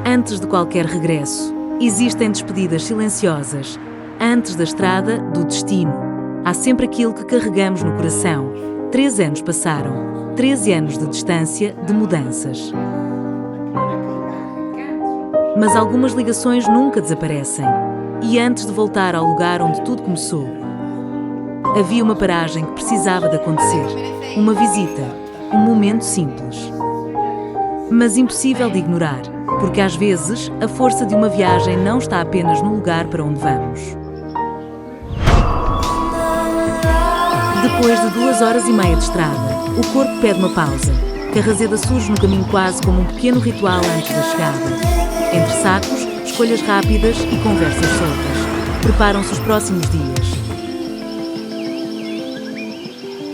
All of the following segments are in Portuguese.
Antes de qualquer regresso, existem despedidas silenciosas. Antes da estrada do destino, há sempre aquilo que carregamos no coração. 13 anos passaram, 13 anos de distância, de mudanças. Mas algumas ligações nunca desaparecem. E antes de voltar ao lugar onde tudo começou, havia uma paragem que precisava de acontecer. Uma visita, um momento simples. Mas impossível de ignorar, porque às vezes a força de uma viagem não está apenas no lugar para onde vamos. Depois de 2 horas e meia de estrada, o corpo pede uma pausa. Carrazeda surge no caminho quase como um pequeno ritual antes da chegada. Entre sacos, escolhas rápidas e conversas soltas, preparam-se os próximos dias.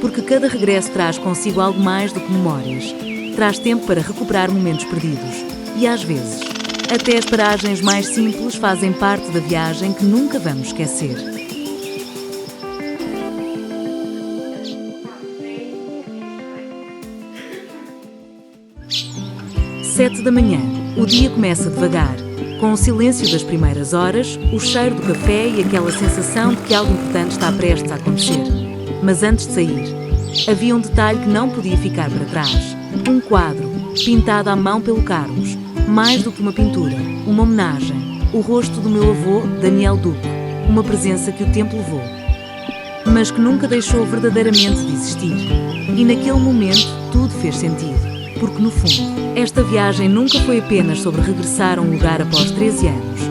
Porque cada regresso traz consigo algo mais do que memórias. Traz tempo para recuperar momentos perdidos. E às vezes, até as paragens mais simples fazem parte da viagem que nunca vamos esquecer. Sete da manhã. O dia começa devagar, com o silêncio das primeiras horas, o cheiro do café e aquela sensação de que algo importante está prestes a acontecer. Mas antes de sair, havia um detalhe que não podia ficar para trás. Um quadro, pintado à mão pelo Carlos. Mais do que uma pintura, uma homenagem. O rosto do meu avô, Daniel Duque. Uma presença que o tempo levou, mas que nunca deixou verdadeiramente de existir. E naquele momento, tudo fez sentido. Porque, no fundo, esta viagem nunca foi apenas sobre regressar a um lugar após 13 anos.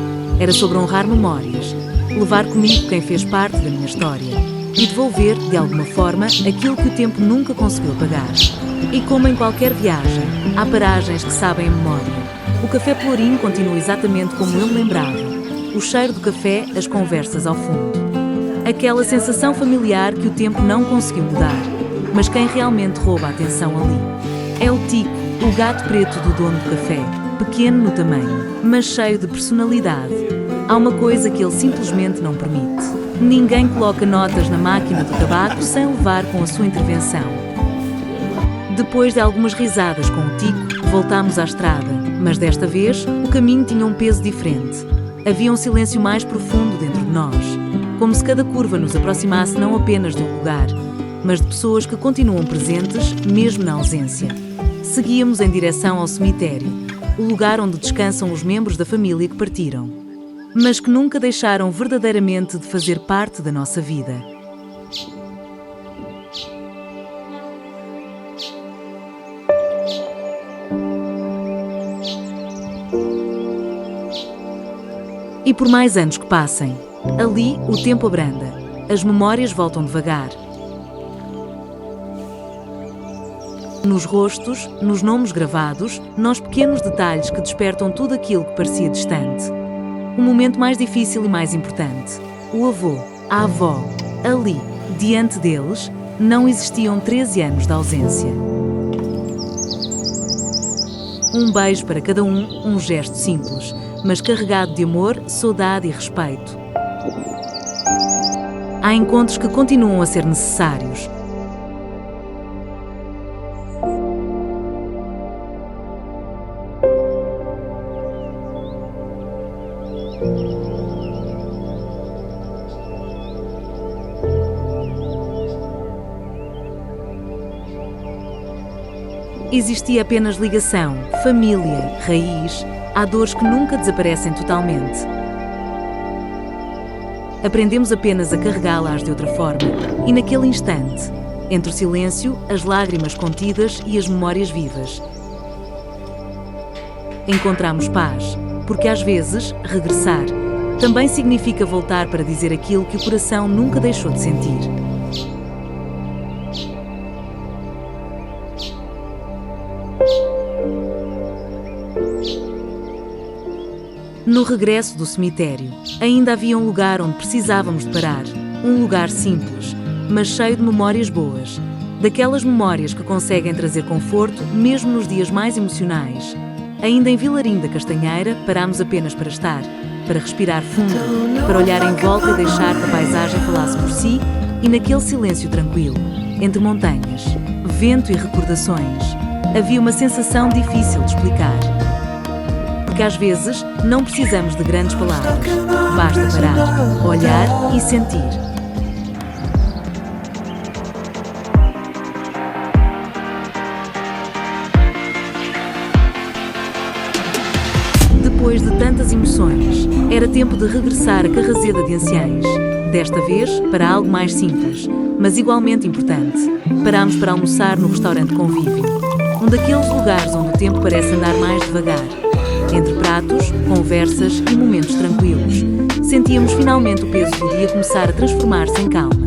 Era sobre honrar memórias, levar comigo quem fez parte da minha história e devolver, de alguma forma, aquilo que o tempo nunca conseguiu pagar. E como em qualquer viagem, há paragens que sabem a memória. O Café Pelourinho continua exatamente como eu me lembrava. O cheiro do café, as conversas ao fundo. Aquela sensação familiar que o tempo não conseguiu mudar. Mas quem realmente rouba a atenção ali é o Tico, o gato preto do dono do café, pequeno no tamanho, mas cheio de personalidade. Há uma coisa que ele simplesmente não permite. Ninguém coloca notas na máquina do tabaco sem levar com a sua intervenção. Depois de algumas risadas com o Tico, voltámos à estrada, mas desta vez o caminho tinha um peso diferente. Havia um silêncio mais profundo dentro de nós, como se cada curva nos aproximasse não apenas de um lugar, mas de pessoas que continuam presentes, mesmo na ausência. Seguíamos em direção ao cemitério, o lugar onde descansam os membros da família que partiram, mas que nunca deixaram verdadeiramente de fazer parte da nossa vida. E por mais anos que passem, ali o tempo abranda, as memórias voltam devagar. Nos rostos, nos nomes gravados, nos pequenos detalhes que despertam tudo aquilo que parecia distante. O momento mais difícil e mais importante. O avô, a avó, ali, diante deles, não existiam 13 anos de ausência. Um beijo para cada um gesto simples, mas carregado de amor, saudade e respeito. Há encontros que continuam a ser necessários. Existia apenas ligação, família, raiz. Há dores que nunca desaparecem totalmente. Aprendemos apenas a carregá-las de outra forma, e naquele instante, entre o silêncio, as lágrimas contidas e as memórias vivas, encontramos paz, porque às vezes, regressar também significa voltar para dizer aquilo que o coração nunca deixou de sentir. No regresso do cemitério, ainda havia um lugar onde precisávamos de parar. Um lugar simples, mas cheio de memórias boas. Daquelas memórias que conseguem trazer conforto, mesmo nos dias mais emocionais. Ainda em Vilarim da Castanheira, parámos apenas para estar, para respirar fundo, para olhar em volta e deixar que a paisagem falasse por si, e naquele silêncio tranquilo, entre montanhas, vento e recordações, havia uma sensação difícil de explicar. Porque às vezes não precisamos de grandes palavras. Basta parar, olhar e sentir. Depois de tantas emoções, era tempo de regressar à Carrazeda de Anciães. Desta vez, para algo mais simples, mas igualmente importante. Parámos para almoçar no restaurante Convívio, um daqueles lugares onde o tempo parece andar mais devagar. Entre pratos, conversas e momentos tranquilos, sentíamos finalmente o peso do dia começar a transformar-se em calma.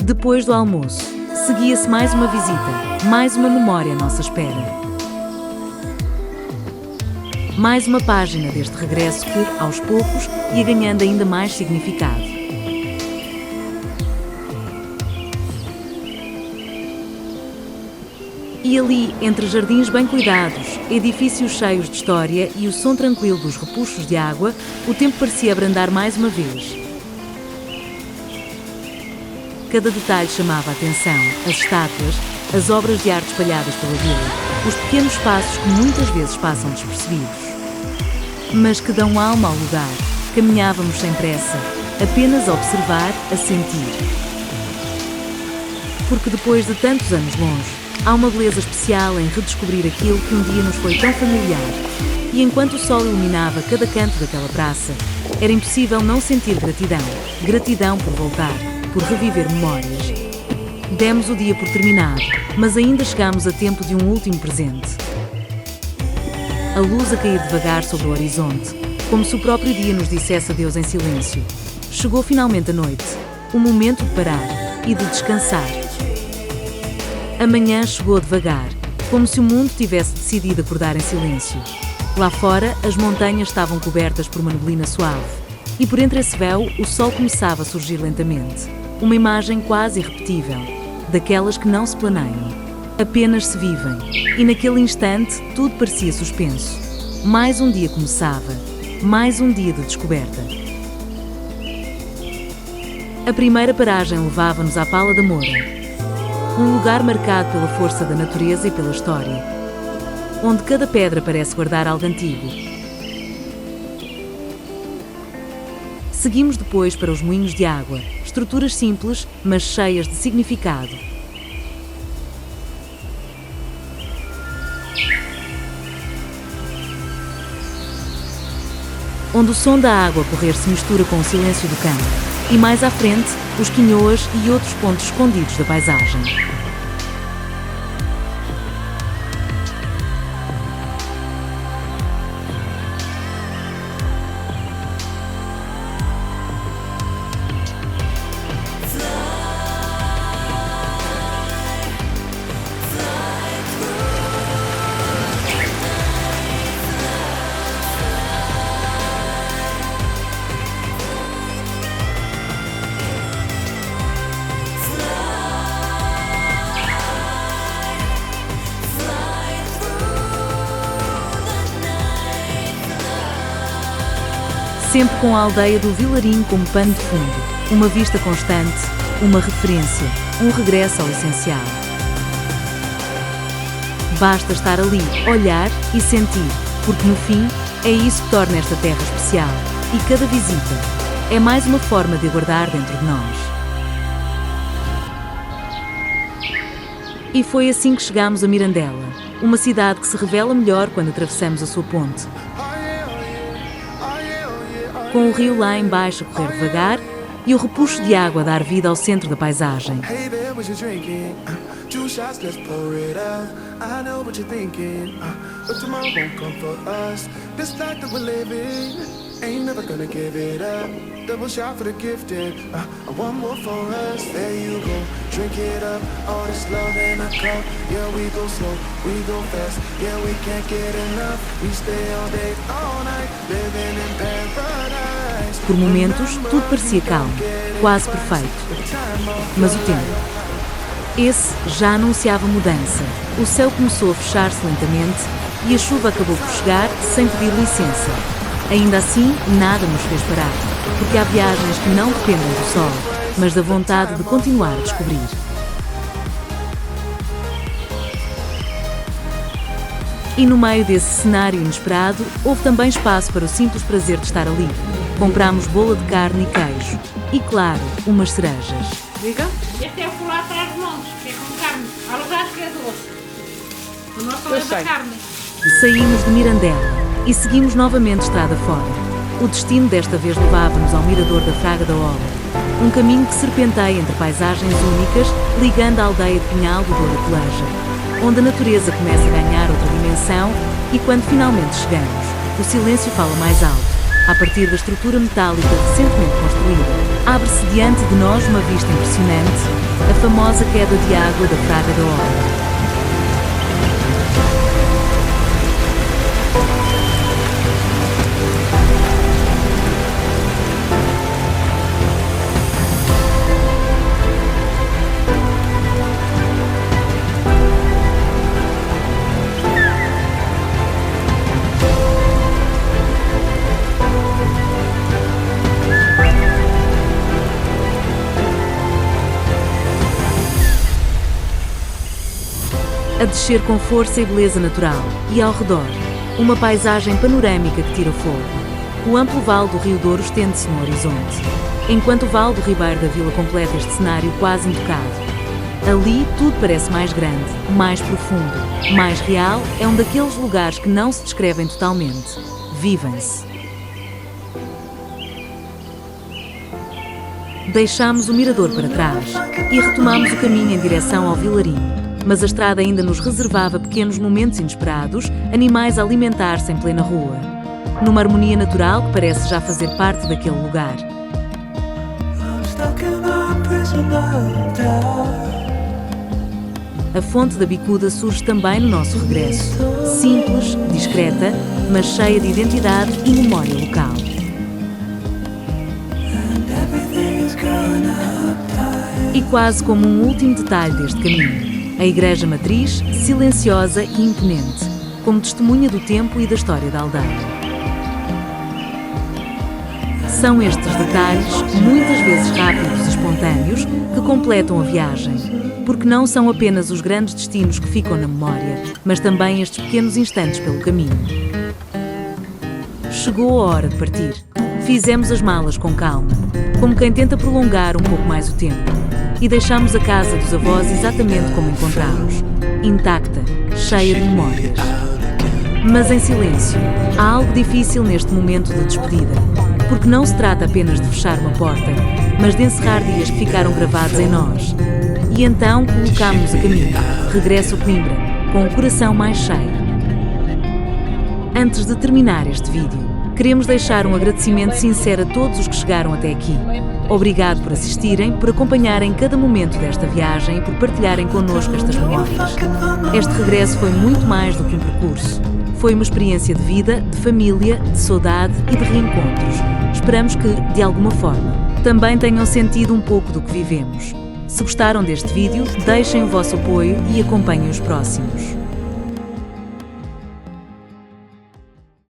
Depois do almoço, seguia-se mais uma visita, mais uma memória à nossa espera. Mais uma página deste regresso que, aos poucos, ia ganhando ainda mais significado. E ali, entre jardins bem cuidados, edifícios cheios de história e o som tranquilo dos repuxos de água, o tempo parecia abrandar mais uma vez. Cada detalhe chamava a atenção, as estátuas, as obras de arte espalhadas pela vila, os pequenos passos que muitas vezes passam despercebidos, mas que dão alma ao lugar. Caminhávamos sem pressa, apenas a observar, a sentir. Porque depois de tantos anos longe, há uma beleza especial em redescobrir aquilo que um dia nos foi tão familiar. E enquanto o sol iluminava cada canto daquela praça, era impossível não sentir gratidão. Gratidão por voltar, por reviver memórias. Demos o dia por terminado, mas ainda chegámos a tempo de um último presente. A luz a cair devagar sobre o horizonte, como se o próprio dia nos dissesse adeus em silêncio. Chegou finalmente a noite, o momento de parar e de descansar. A manhã chegou devagar, como se o mundo tivesse decidido acordar em silêncio. Lá fora, as montanhas estavam cobertas por uma neblina suave, e por entre esse véu, o sol começava a surgir lentamente. Uma imagem quase irrepetível, daquelas que não se planeiam, apenas se vivem. E naquele instante, tudo parecia suspenso. Mais um dia começava, mais um dia de descoberta. A primeira paragem levava-nos à Pala da Moura. Um lugar marcado pela força da natureza e pela história, onde cada pedra parece guardar algo antigo. Seguimos depois para os moinhos de água, estruturas simples, mas cheias de significado. Onde o som da água correr se mistura com o silêncio do campo. E mais à frente, os quinhoas e outros pontos escondidos da paisagem. Sempre com a aldeia do Vilarinho como pano de fundo, uma vista constante, uma referência, um regresso ao essencial. Basta estar ali, olhar e sentir, porque no fim é isso que torna esta terra especial. E cada visita é mais uma forma de aguardar dentro de nós. E foi assim que chegámos a Mirandela, uma cidade que se revela melhor quando atravessamos a sua ponte. Com o rio lá embaixo a correr devagar e o repuxo de água a dar vida ao centro da paisagem. Ain't never gonna give it up. Double shot for the gifted. One more for us. There you go. Drink it up. All this love in a cup. Yeah, we go slow. We go fast. Yeah, we can't get enough. We stay all day, all night. Living in paradise. Por momentos, tudo parecia calmo, quase perfeito. Mas o tempo, esse já anunciava mudança. O céu começou a fechar-se lentamente e a chuva acabou por chegar sem pedir licença. Ainda assim, nada nos fez parar, porque há viagens que não dependem do sol, mas da vontade de continuar a descobrir. E no meio desse cenário inesperado, houve também espaço para o simples prazer de estar ali. Comprámos bola de carne e queijo. E claro, umas cerejas. Diga? Este é o colar atrás de montes, que é com carne. Alugado que é doce. O nosso Eu leva sei. carne. Saímos de Mirandela e seguimos novamente estrada fora. O destino desta vez levava-nos ao Mirador da Fraga da Ola, um caminho que serpenteia entre paisagens únicas, ligando a aldeia de Pinhal do Douro a Peleja, onde a natureza começa a ganhar outra dimensão e quando finalmente chegamos, o silêncio fala mais alto. A partir da estrutura metálica recentemente construída, abre-se diante de nós uma vista impressionante, a famosa queda de água da Fraga da Ola. A descer com força e beleza natural, e ao redor, uma paisagem panorâmica que tira fogo. O amplo vale do Rio Douro estende-se no horizonte, enquanto o vale do Ribeiro da Vila completa este cenário quase intocado. Ali tudo parece mais grande, mais profundo, mais real, é um daqueles lugares que não se descrevem totalmente. Vivem-se. Deixámos o mirador para trás e retomamos o caminho em direção ao Vilarinho. Mas a estrada ainda nos reservava pequenos momentos inesperados, animais a alimentar-se em plena rua. Numa harmonia natural que parece já fazer parte daquele lugar. A fonte da bicuda surge também no nosso regresso. Simples, discreta, mas cheia de identidade e memória local. E quase como um último detalhe deste caminho. A Igreja Matriz, silenciosa e imponente, como testemunha do tempo e da história da aldeia. São estes detalhes, muitas vezes rápidos e espontâneos, que completam a viagem, porque não são apenas os grandes destinos que ficam na memória, mas também estes pequenos instantes pelo caminho. Chegou a hora de partir. Fizemos as malas com calma, como quem tenta prolongar um pouco mais o tempo. E deixámos a casa dos avós exatamente como encontramos, intacta, cheia de memórias. Mas em silêncio, há algo difícil neste momento de despedida, porque não se trata apenas de fechar uma porta, mas de encerrar dias que ficaram gravados em nós. E então colocámos-nos a caminho, regresso a Coimbra, com o coração mais cheio. Antes de terminar este vídeo, queremos deixar um agradecimento sincero a todos os que chegaram até aqui. Obrigado por assistirem, por acompanharem cada momento desta viagem e por partilharem connosco estas memórias. Este regresso foi muito mais do que um percurso. Foi uma experiência de vida, de família, de saudade e de reencontros. Esperamos que, de alguma forma, também tenham sentido um pouco do que vivemos. Se gostaram deste vídeo, deixem o vosso apoio e acompanhem os próximos.